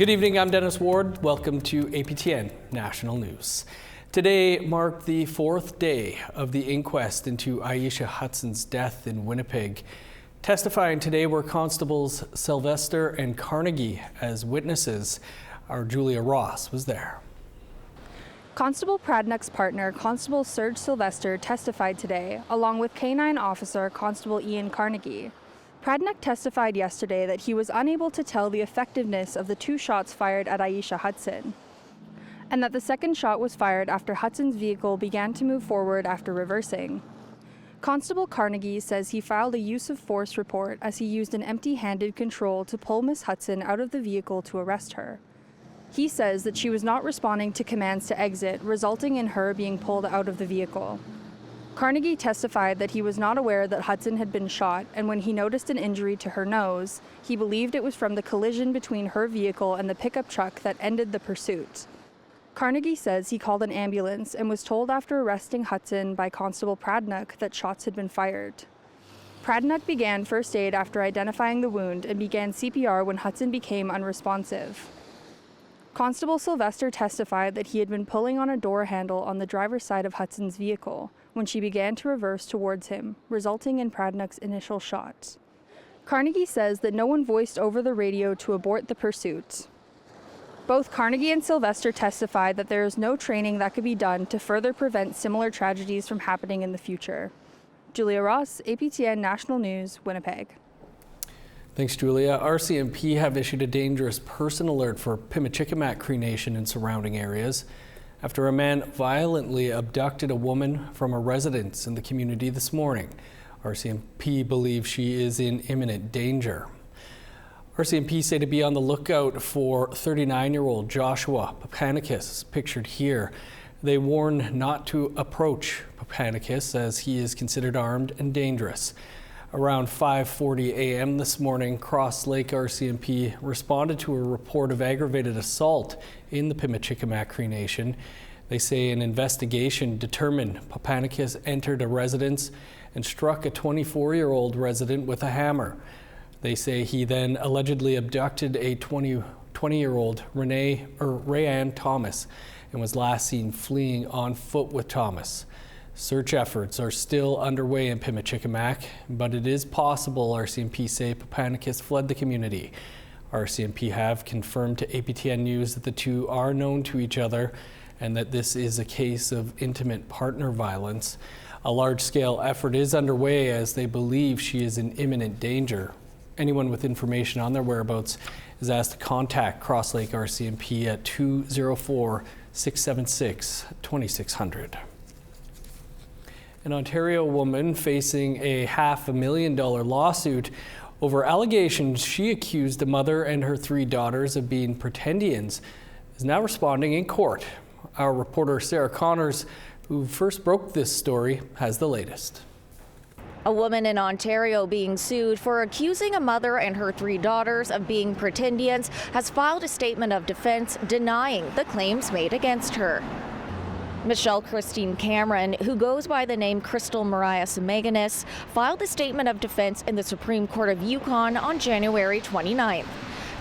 Good evening, I'm Dennis Ward. Welcome to APTN National News. Today marked the fourth day of the inquest into Aisha Hudson's death in Winnipeg. Testifying today were Constables Sylvester and Carnegie as witnesses. Our Julia Ross was there. Constable Pradnuk's partner, Constable Serge Sylvester, testified today, along with K-9 officer Constable Ian Carnegie. Pradnuk testified yesterday that he was unable to tell the effectiveness of the two shots fired at Aisha Hudson, and that the second shot was fired after Hudson's vehicle began to move forward after reversing. Constable Carnegie says he filed a use of force report as he used an empty-handed control to pull Miss Hudson out of the vehicle to arrest her. He says that she was not responding to commands to exit, resulting in her being pulled out of the vehicle. Carnegie testified that he was not aware that Hudson had been shot, and when he noticed an injury to her nose, he believed it was from the collision between her vehicle and the pickup truck that ended the pursuit. Carnegie says he called an ambulance and was told after arresting Hudson by Constable Pradnuk that shots had been fired. Pradnuk began first aid after identifying the wound and began CPR when Hudson became unresponsive. Constable Sylvester testified that he had been pulling on a door handle on the driver's side of Hudson's vehicle when she began to reverse towards him, resulting in Pradnuk's initial shot. Carnegie says that no one voiced over the radio to abort the pursuit. Both Carnegie and Sylvester testified that there is no training that could be done to further prevent similar tragedies from happening in the future. Julia Ross, APTN National News, Winnipeg. Thanks, Julia. RCMP have issued a dangerous person alert for Pimichikamak Cree Nation and surrounding areas after a man violently abducted a woman from a residence in the community this morning. RCMP believes she is in imminent danger. RCMP say to be on the lookout for 39-year-old Joshua Papanicus, pictured here. They warn not to approach Papanicus as he is considered armed and dangerous. Around 5:40 a.m. this morning, Cross Lake RCMP responded to a report of aggravated assault in the Pimichikamak Cree Nation. They say an investigation determined Papanicus entered a residence and struck a 24-year-old resident with a hammer. They say he then allegedly abducted a 20-year-old Rayanne Thomas and was last seen fleeing on foot with Thomas. Search efforts are still underway in Pimichikamak, but it is possible, RCMP say, Papanicus fled the community. RCMP have confirmed to APTN News that the two are known to each other and that this is a case of intimate partner violence. A large-scale effort is underway as they believe she is in imminent danger. Anyone with information on their whereabouts is asked to contact Cross Lake RCMP at 204-676-2600. An Ontario woman facing a $500,000 lawsuit over allegations she accused a mother and her three daughters of being pretendians is now responding in court. Our reporter Sarah Connors, who first broke this story, has the latest. A woman in Ontario being sued for accusing a mother and her three daughters of being pretendians has filed a statement of defense denying the claims made against her. Michelle Christine Cameron, who goes by the name Crystal Mariah Semeganis, filed a statement of defense in the Supreme Court of Yukon on January 29th.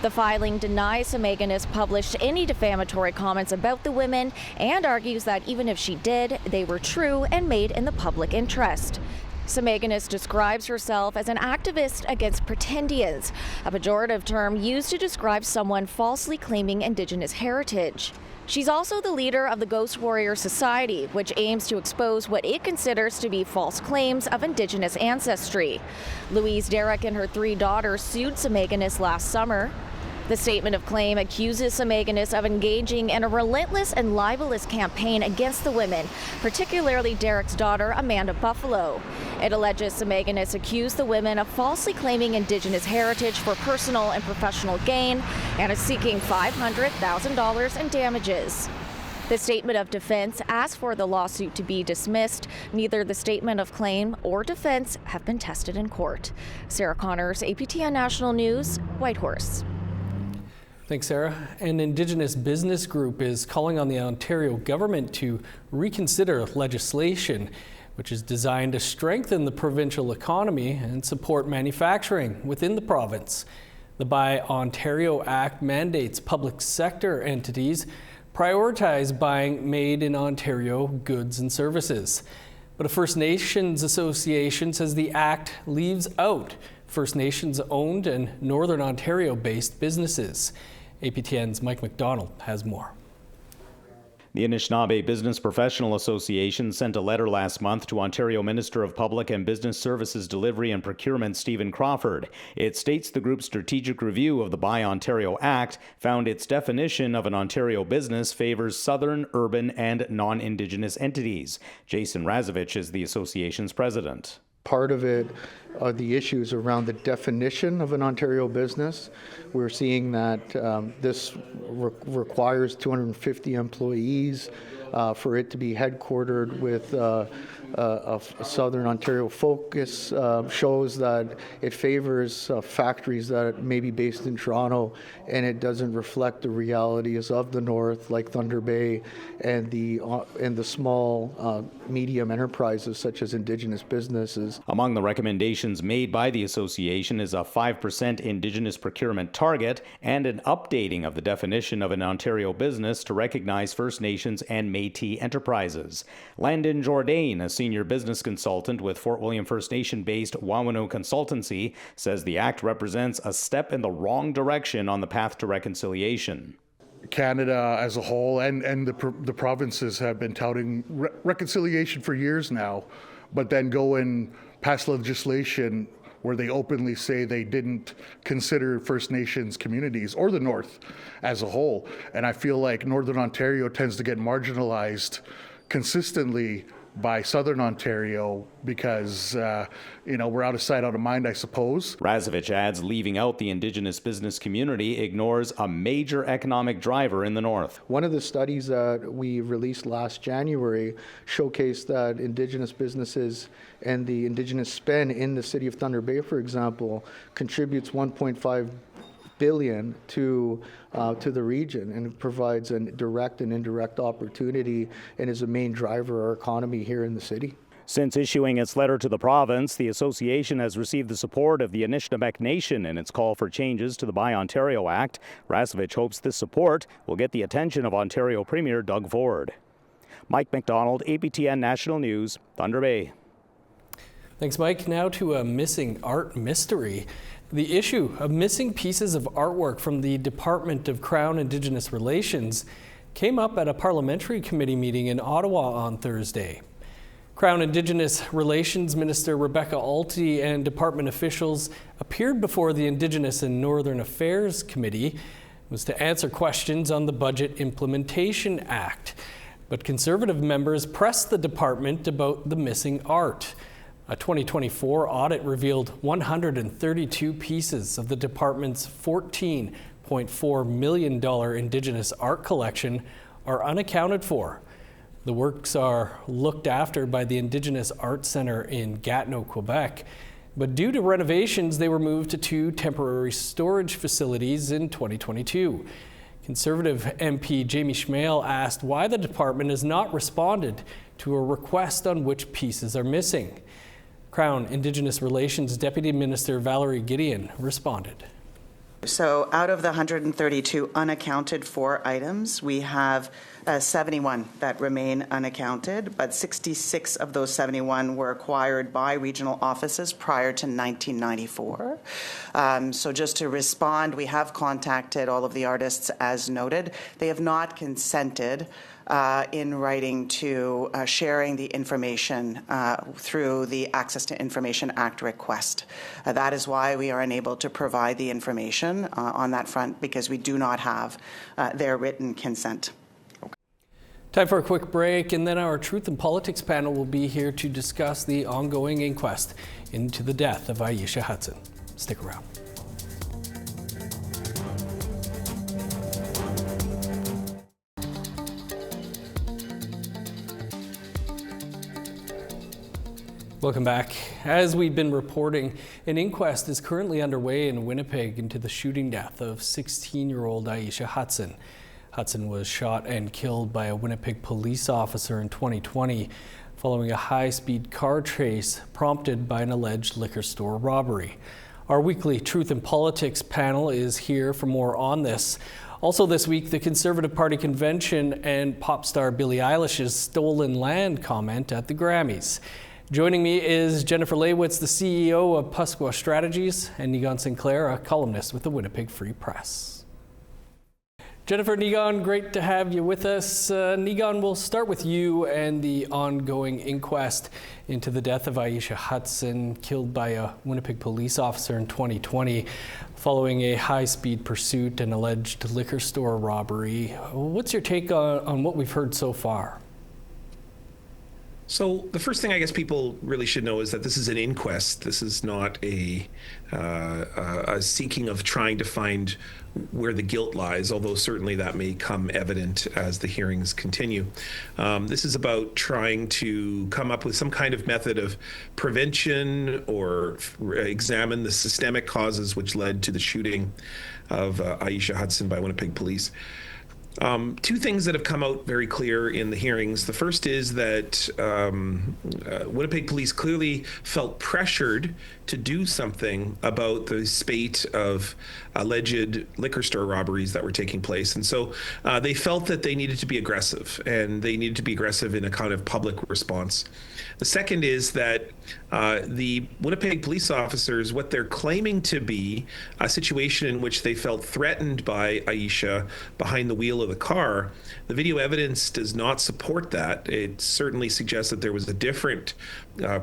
The filing denies Semeganis published any defamatory comments about the women and argues that even if she did, they were true and made in the public interest. Semeganis describes herself as an activist against pretendians, a pejorative term used to describe someone falsely claiming Indigenous heritage. She's also the leader of the Ghost Warrior Society, which aims to expose what it considers to be false claims of Indigenous ancestry. Louise Derrick and her three daughters sued Semeganis last summer. The statement of claim accuses Semeganis of engaging in a relentless and libelous campaign against the women, particularly Derrick's daughter, Amanda Buffalo. It alleges Semeganis accused the women of falsely claiming Indigenous heritage for personal and professional gain and is seeking $500,000 in damages. The statement of defense asked for the lawsuit to be dismissed. Neither the statement of claim or defense have been tested in court. Sarah Connors, APTN National News, Whitehorse. Thanks, Sarah. An Indigenous business group is calling on the Ontario government to reconsider legislation which is designed to strengthen the provincial economy and support manufacturing within the province. The Buy Ontario Act mandates public sector entities prioritize buying made in Ontario goods and services. But a First Nations association says the act leaves out First Nations owned and Northern Ontario based businesses. APTN's Mike McDonald has more. The Anishinaabe Business Professional Association sent a letter last month to Ontario Minister of Public and Business Services Delivery and Procurement Stephen Crawford. It states the group's strategic review of the Buy Ontario Act found its definition of an Ontario business favors southern, urban, and non-Indigenous entities. Jason Razovich is the association's president. Part of it are the issues around the definition of an Ontario business. We're seeing that this requires 250 employees for it to be headquartered with a Southern Ontario focus. Shows that it favors factories that may be based in Toronto, and it doesn't reflect the realities of the North, like Thunder Bay, and the small medium enterprises such as Indigenous businesses. Among the recommendations made by the association is a 5% Indigenous procurement target and an updating of the definition of an Ontario business to recognize First Nations and Métis enterprises. Landon Jourdain, a senior business consultant with Fort William First Nation-based Wawano Consultancy, says the act represents a step in the wrong direction on the path to reconciliation. Canada as a whole and the provinces have been touting reconciliation for years now, but then go and pass legislation where they openly say they didn't consider First Nations communities or the North as a whole. And I feel like Northern Ontario tends to get marginalized consistently by Southern Ontario because, we're out of sight, out of mind, I suppose. Razovich adds leaving out the Indigenous business community ignores a major economic driver in the North. One of the studies that we released last January showcased that Indigenous businesses and the Indigenous spend in the city of Thunder Bay, for example, contributes $1.5 billion to the region, and it provides a direct and indirect opportunity and is a main driver of our economy here in the city. Since issuing its letter to the province, the association has received the support of the Anishinaabe Nation in its call for changes to the Buy Ontario Act. Razovich hopes this support will get the attention of Ontario Premier Doug Ford. Mike McDonald, APTN National News, Thunder Bay. Thanks, Mike. Now to a missing art mystery. The issue of missing pieces of artwork from the Department of Crown Indigenous Relations came up at a parliamentary committee meeting in Ottawa on Thursday. Crown Indigenous Relations Minister Rebecca Alty and department officials appeared before the Indigenous and Northern Affairs Committee was to answer questions on the Budget Implementation Act. But Conservative members pressed the department about the missing art. A 2024 audit revealed 132 pieces of the department's $14.4 million Indigenous art collection are unaccounted for. The works are looked after by the Indigenous Art Centre in Gatineau, Quebec, but due to renovations, they were moved to 2 temporary storage facilities in 2022. Conservative MP Jamie Schmale asked why the department has not responded to a request on which pieces are missing. Crown Indigenous Relations Deputy Minister Valerie Gideon responded. So out of the 132 unaccounted for items, we have 71 that remain unaccounted, but 66 of those 71 were acquired by regional offices prior to 1994. So just to respond, we have contacted all of the artists as noted. They have not consented in writing to sharing the information through the Access to Information Act request. That is why we are unable to provide the information on that front, because we do not have their written consent. Time for a quick break, and then our Truth and Politics panel will be here to discuss the ongoing inquest into the death of Aisha Hudson. Stick around. Welcome back. As we've been reporting, an inquest is currently underway in Winnipeg into the shooting death of 16-year-old Aisha Hudson. Hudson was shot and killed by a Winnipeg police officer in 2020 following a high-speed car chase prompted by an alleged liquor store robbery. Our weekly Truth in Politics panel is here for more on this. Also this week, the Conservative Party convention and pop star Billie Eilish's stolen land comment at the Grammys. Joining me is Jennifer Leywitz, the CEO of Pasqua Strategies, and Nigan Sinclair, a columnist with the Winnipeg Free Press. Jennifer, Nigan, great to have you with us. Nigan, we'll start with you and the ongoing inquest into the death of Aisha Hudson, killed by a Winnipeg police officer in 2020 following a high-speed pursuit and alleged liquor store robbery. What's your take on what we've heard so far? So the first thing I guess people really should know is that this is an inquest. This is not a seeking of trying to find where the guilt lies, although certainly that may come evident as the hearings continue. This is about trying to come up with some kind of method of prevention or examine the systemic causes which led to the shooting of Aisha Hudson by Winnipeg police. Two things that have come out very clear in the hearings. The first is that Winnipeg police clearly felt pressured to do something about the spate of alleged liquor store robberies that were taking place. And so they felt that they needed to be aggressive, and they needed to be aggressive in a kind of public response. The second is that the Winnipeg police officers, what they're claiming to be a situation in which they felt threatened by Aisha behind the wheel of the car, the video evidence does not support that. It certainly suggests that there was a different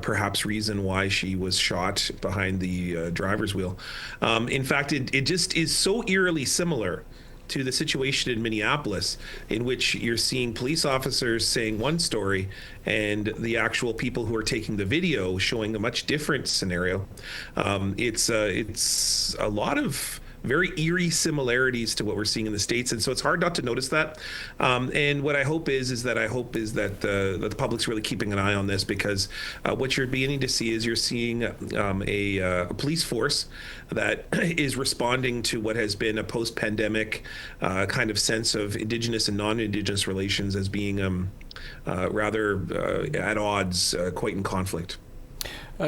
perhaps reason why she was shot behind the driver's wheel. In fact, it just is so eerily similar to the situation in Minneapolis, in which you're seeing police officers saying one story and the actual people who are taking the video showing a much different scenario. It's a lot of very eerie similarities to what we're seeing in the States, and so it's hard not to notice that. And what I hope is that the public's really keeping an eye on this, because what you're beginning to see is you're seeing a police force that is responding to what has been a post-pandemic kind of sense of Indigenous and non-Indigenous relations as being rather at odds, quite in conflict.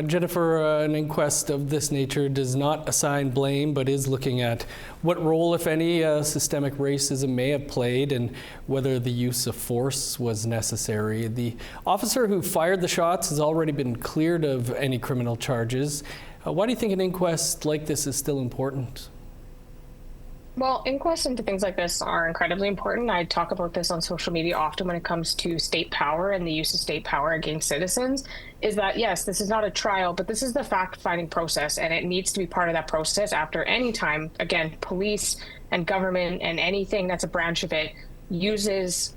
Jennifer, an inquest of this nature does not assign blame, but is looking at what role, if any, systemic racism may have played and whether the use of force was necessary. The officer who fired the shots has already been cleared of any criminal charges. Why do you think an inquest like this is still important? Well, inquests into things like this are incredibly important. I talk about this on social media often when it comes to state power and the use of state power against citizens, is that, yes, this is not a trial, but this is the fact-finding process, and it needs to be part of that process after any time, again, police and government and anything that's a branch of it uses,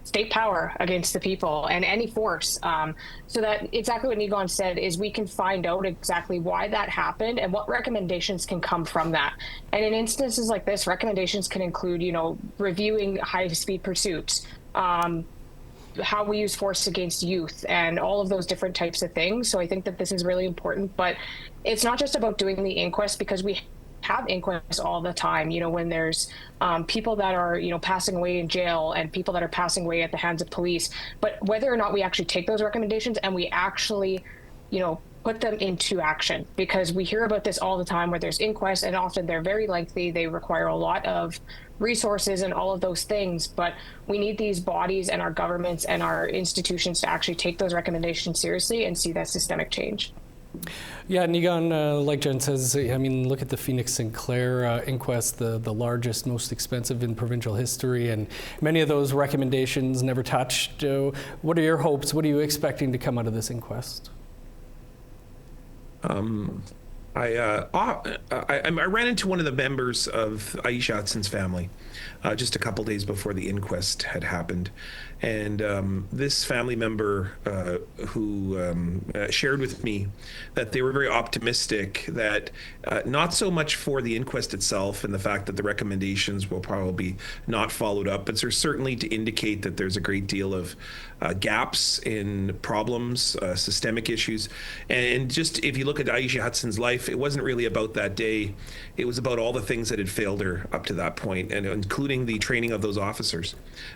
state power against the people and any force, so that exactly what Nigan said is we can find out exactly why that happened and what recommendations can come from that. And in instances like this, recommendations can include, reviewing high-speed pursuits, how we use force against youth, and all of those different types of things. So I think that this is really important, but it's not just about doing the inquest, because we have inquests all the time, when there's people that are, passing away in jail and people that are passing away at the hands of police. But whether or not we actually take those recommendations and we actually, put them into action, because we hear about this all the time where there's inquests, and often they're very lengthy. They require a lot of resources and all of those things, but we need these bodies and our governments and our institutions to actually take those recommendations seriously and see that systemic change. Yeah, Nigan, like Jen says, look at the Phoenix Sinclair inquest, the largest, most expensive in provincial history, and many of those recommendations never touched. What are your hopes? What are you expecting to come out of this inquest? I ran into one of the members of Aisha Hudson's family just a couple days before the inquest had happened. And this family member who shared with me that they were very optimistic that not so much for the inquest itself and the fact that the recommendations will probably not followed up, but there's certainly to indicate that there's a great deal of gaps in problems, systemic issues. And just if you look at Aisha Hudson's life, life, it wasn't really about that day. It was about all the things that had failed her up to that point, and including the training of those officers.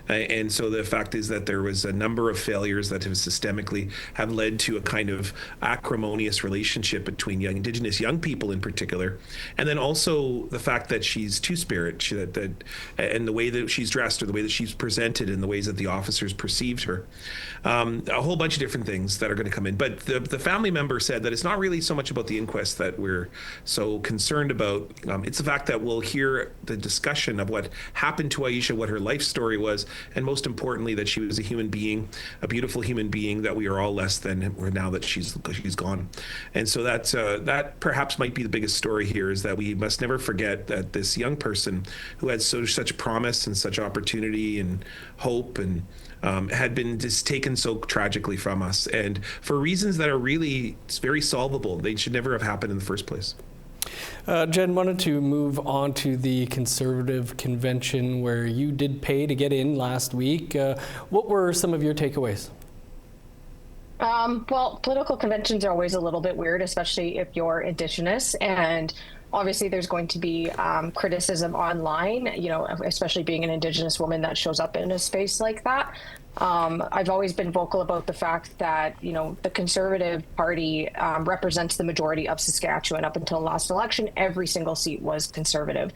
And so the fact is that there was a number of failures that have systemically have led to a kind of acrimonious relationship between Indigenous young people in particular, and then also the fact that she's two-spirit, and the way that she's dressed, or the way that she's presented, and the ways that the officers perceived her. A whole bunch of different things that are going to come in. But the family member said that it's not really so much about the inquest that we're so concerned about. It's the fact that we'll hear the discussion of what happened to Aisha, what her life story was, and most importantly, that she was a human being, a beautiful human being that we are all less than now that she's gone. And so that perhaps might be the biggest story here, is that we must never forget that this young person who had such promise and such opportunity and hope and had been just taken so tragically from us, and for reasons that are really very solvable. They should never have happened in the first place. Jen, wanted to move on to the Conservative convention where you did pay to get in last week. What were some of your takeaways? Well, political conventions are always a little bit weird, especially if you're Indigenous, and obviously there's going to be criticism online, especially being an Indigenous woman that shows up in a space like that. I've always been vocal about the fact that, the Conservative Party represents the majority of Saskatchewan. Up until last election, every single seat was Conservative.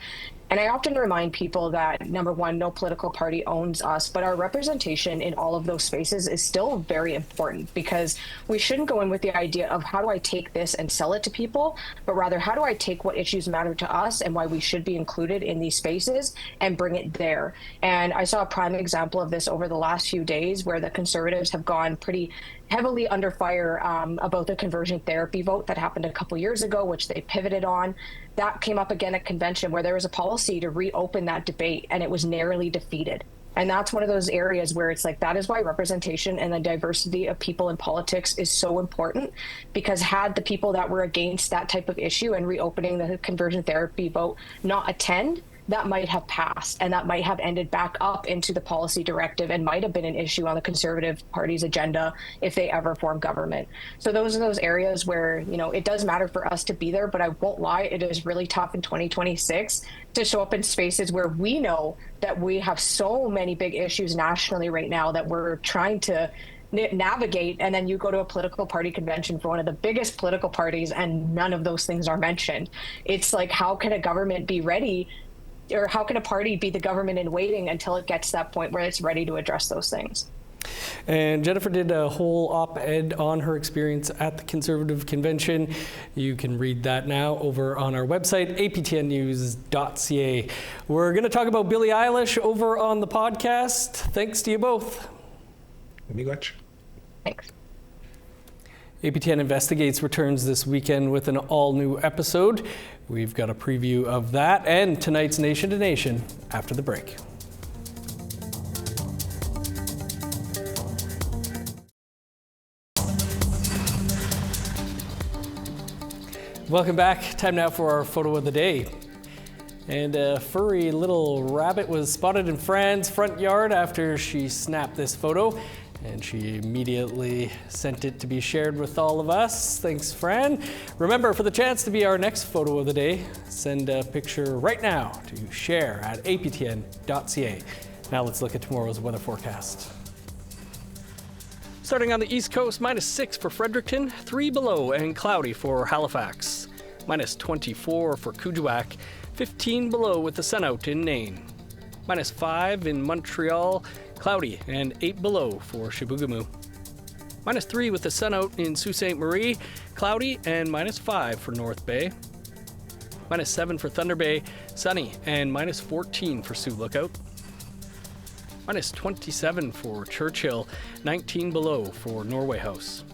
And I often remind people that, number one, no political party owns us, but our representation in all of those spaces is still very important, because we shouldn't go in with the idea of how do I take this and sell it to people, but rather how do I take what issues matter to us and why we should be included in these spaces and bring it there. And I saw a prime example of this over the last few days, where the Conservatives have gone pretty heavily under fire about the conversion therapy vote that happened a couple years ago, which they pivoted on. That came up again at convention, where there was a policy to reopen that debate, and it was narrowly defeated. And that's one of those areas where it's like, that is why representation and the diversity of people in politics is so important, because had the people that were against that type of issue and reopening the conversion therapy vote not attend, that might have passed, and that might have ended back up into the policy directive and might have been an issue on the Conservative Party's agenda if they ever form government. So those are those areas where, it does matter for us to be there, but I won't lie, it is really tough in 2026 to show up in spaces where we know that we have so many big issues nationally right now that we're trying to navigate, and then you go to a political party convention for one of the biggest political parties and none of those things are mentioned. It's like, how can a government be ready, or how can a party be the government in waiting until it gets to that point where it's ready to address those things? And Jennifer did a whole op-ed on her experience at the Conservative convention. You can read that now over on our website, aptnnews.ca. We're going to talk about Billie Eilish over on the podcast. Thanks to you both. Thanks. APTN Investigates returns this weekend with an all-new episode. We've got a preview of that and tonight's Nation to Nation after the break. Welcome back. Time now for our photo of the day. And a furry little rabbit was spotted in Fran's front yard after she snapped this photo. And she immediately sent it to be shared with all of us. Thanks, Fran. Remember, for the chance to be our next photo of the day, send a picture right now to share at aptn.ca. Now let's look at tomorrow's weather forecast. Starting on the East Coast, -6 for Fredericton, 3 below and cloudy for Halifax. -24 for Kuujjuaq, 15 below with the sun out in Nain. -5 in Montreal, cloudy and 8 below for Chibougamau. -3 with the sun out in Sault Ste. Marie, cloudy and -5 for North Bay. -7 for Thunder Bay, sunny and -14 for Sioux Lookout. -27 for Churchill, 19 below for Norway House.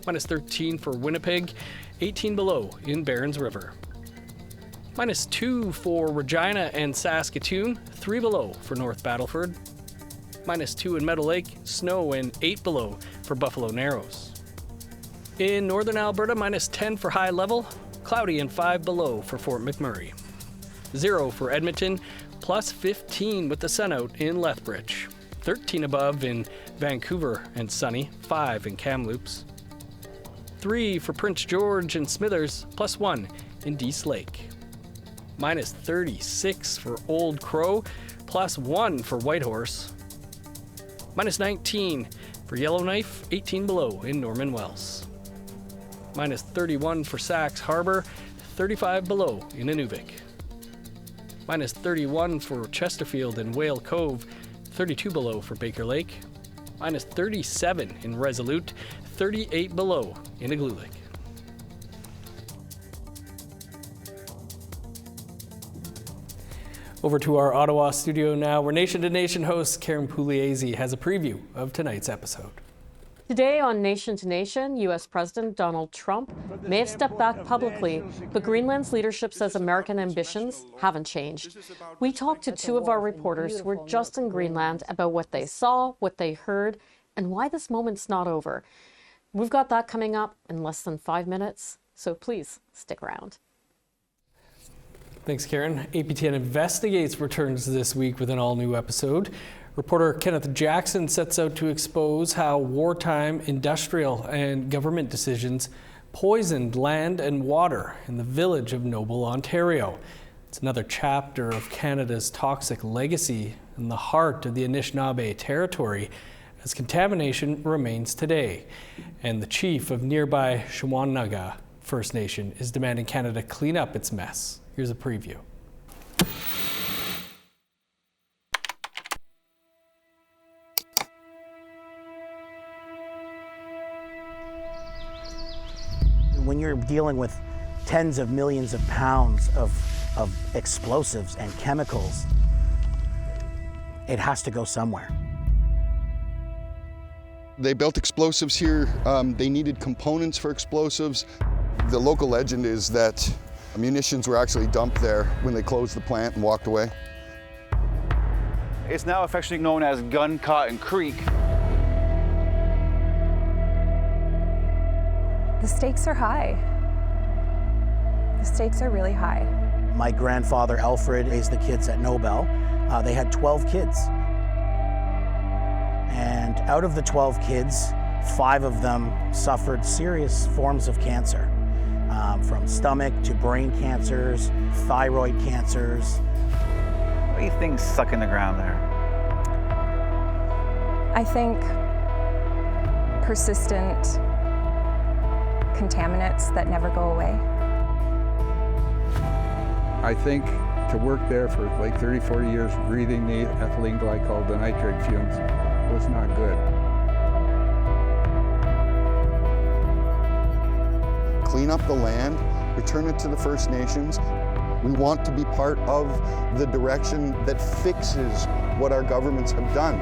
-13 for Winnipeg, 18 below in Barons River. -2 for Regina and Saskatoon, 3 below for North Battleford. -2 in Meadow Lake, snow and 8 below for Buffalo Narrows. In northern Alberta, -10 for High Level, cloudy and 5 below for Fort McMurray. 0 for Edmonton, +15 with the sun out in Lethbridge. 13 above in Vancouver and sunny, 5 in Kamloops. -3 for Prince George and Smithers, +1 in Dease Lake. -36 for Old Crow, +1 for Whitehorse. -19 for Yellowknife, 18 below in Norman Wells. -31 for Sax Harbor, 35 below in Inuvik. -31 for Chesterfield and Whale Cove, 32 below for Baker Lake. -37 in Resolute, 38 below in Igloolik. Over to our Ottawa studio now, where Nation to Nation host Karen Pugliese has a preview of tonight's episode. Today on Nation to Nation, U.S. President Donald Trump may have stepped back publicly, but Greenland's leadership says American ambitions haven't changed. We talked to two of our reporters who were just in Greenland about what they saw, what they heard, and why this moment's not over. We've got that coming up in less than 5 minutes, so please stick around. Thanks, Karen. APTN Investigates returns this week with an all-new episode. Reporter Kenneth Jackson sets out to expose how wartime industrial and government decisions poisoned land and water in the village of Noble, Ontario. It's another chapter of Canada's toxic legacy in the heart of the Anishinaabe territory, as contamination remains today. And the chief of nearby Shawanaga First Nation is demanding Canada clean up its mess. Here's a preview. When you're dealing with tens of millions of pounds of explosives and chemicals, it has to go somewhere. They built explosives here. They needed components for explosives. The local legend is that munitions were actually dumped there when they closed the plant and walked away. It's now affectionately known as Gun Cotton Creek. The stakes are high. The stakes are really high. My grandfather, Alfred, raised the kids at Nobel. They had 12 kids. And out of the 12 kids, 5 of them suffered serious forms of cancer. From stomach to brain cancers, thyroid cancers. What do you think's stuck in the ground there? I think persistent contaminants that never go away. I think to work there for like 30, 40 years, breathing the ethylene glycol, the nitrate fumes, was not good. Clean up the land, return it to the First Nations. We want to be part of the direction that fixes what our governments have done.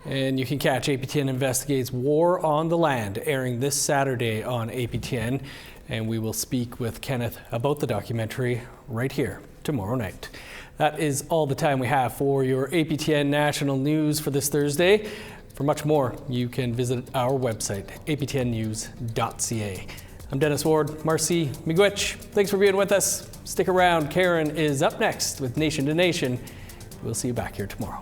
And you can catch APTN Investigates War on the Land airing this Saturday on APTN. And we will speak with Kenneth about the documentary right here tomorrow night. That is all the time we have for your APTN National News for this Thursday. For much more, you can visit our website, aptnnews.ca. I'm Dennis Ward. Marcy Miigwech, thanks for being with us. Stick around. Karen is up next with Nation to Nation. We'll see you back here tomorrow.